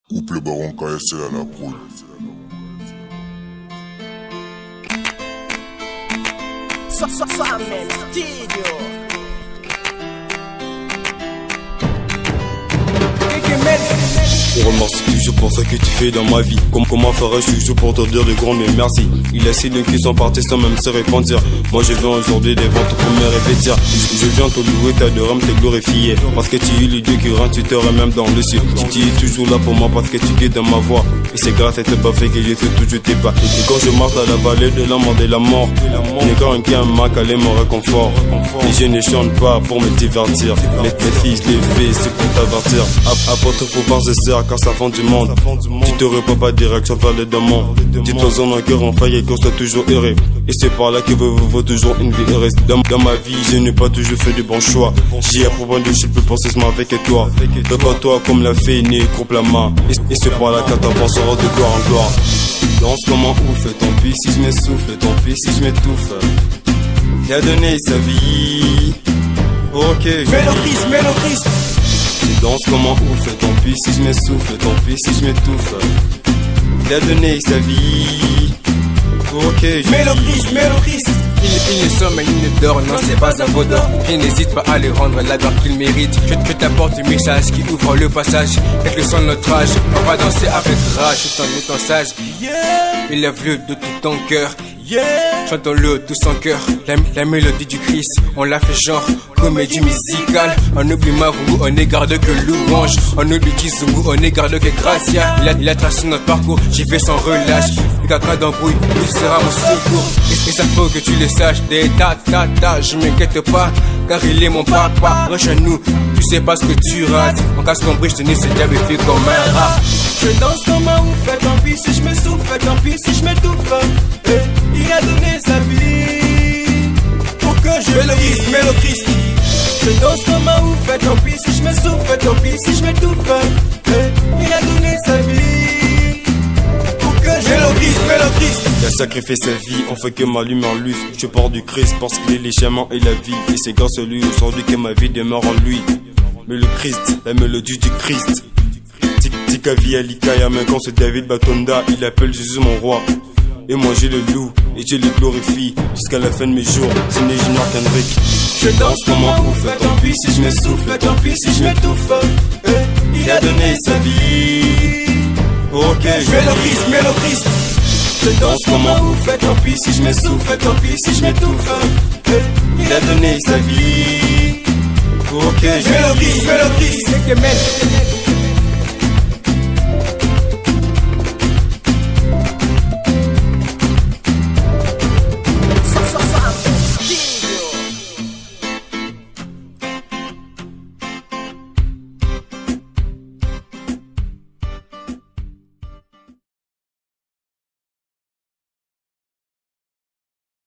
Couple Baron KSC à la prod. Je remercie toujours pour ce que tu fais dans ma vie. Comment ferais-je toujours pour te dire de grands mais merci. Il a si de qui sont partis sans même se répandre. Moi je viens aujourd'hui des ventes pour me répétir. Je viens te louer, t'adorer, te glorifier. Parce que tu es le Dieu qui rend, tu te même dans le ciel. Tu es toujours là pour moi parce que tu guides dans ma voix. Et c'est grâce à tes baffes que je fais toujours tes pas. Et quand je marche à la vallée de la mort de la mort, n'est qu'un qui a un manque à mon réconfort. Et je ne chante pas pour me divertir. Mais tes fils les fais, c'est pour t'avertir. Apporte faut voir ce car ça fend du monde. Tu te repars pas direction vers le démon. Dis-toi en un cœur en faille et qu'on soit toujours heureux. Et c'est par là que vaut toujours une vie heureuse. Dans ma vie, je n'ai pas toujours fait de bons choix. J'y ai approuvé de je peux penser avec toi. Prépare-toi comme la fée née, coupe la main. Et c'est par là qu'à t'avanceras de gloire en gloire. Danse comment ouf, tant pis si je m'essouffle, tant pis si je m'étouffe. Il a donné sa vie. Ok, Mélodiste. Danse comment ouf, tant pis si je m'essouffle, tant pis si je m'étouffe. Il a donné sa vie. Ok, Mélodiste. Il ne sommeille, il ne dort, non c'est pas un vaudor. Il n'hésite pas à lui rendre la gloire qu'il mérite. Je t'apporte un message qui ouvre le passage. Avec le son de notre âge, on va danser avec rage tout en étant sage. Élève-le de tout ton cœur. Chantons-le tous en cœur. La mélodie du Christ, on l'a fait genre comédie musicale. On oublie Mavungu, on n'égarde que louange. On oublie Kizungu, on n'égarde que Gracia. Il a tracé notre parcours, j'y vais sans relâche. Le caca d'embrouille, il sera mon secours. Et ça faut que tu le saches. Des ta, je m'inquiète pas, car il est mon papa. Proche à nous, tu sais pas ce que tu rates. En casse qu'on brise, tenir ce diable fait comme un rat. Je danse comme un ouf, tant pis si je me souffle, tant pis si je m'étouffe. Il a donné sa vie pour que je Mélodiste. Je danse comme un ouf, tant pis si je me souffle, tant pis si je m'étouffe. Il a donné sa vie pour que je Mélodiste. Il a sacrifié sa vie, on fait que ma lumière lui. Je porte du Christ parce qu'il est les chemins et la vie. Et c'est grâce à lui aujourd'hui que ma vie demeure en lui. Mais le Christ, la mélodie du Christ. Tika via Likaya, mais quand c'est David Batonda, il appelle Jésus mon roi. Et moi je le loue et je le glorifie jusqu'à la fin de mes jours. C'est né Junior Kendrick. Je danse comme un ouf, tant pis si je m'essouffle, tant pis si je m'étouffe. Il a donné sa vie. Ok, Mélodiste. Je danse comme un ouf, tant pis si je m'essouffle, tant pis si je m'étouffe. Il a donné sa vie. ok, Mélodiste.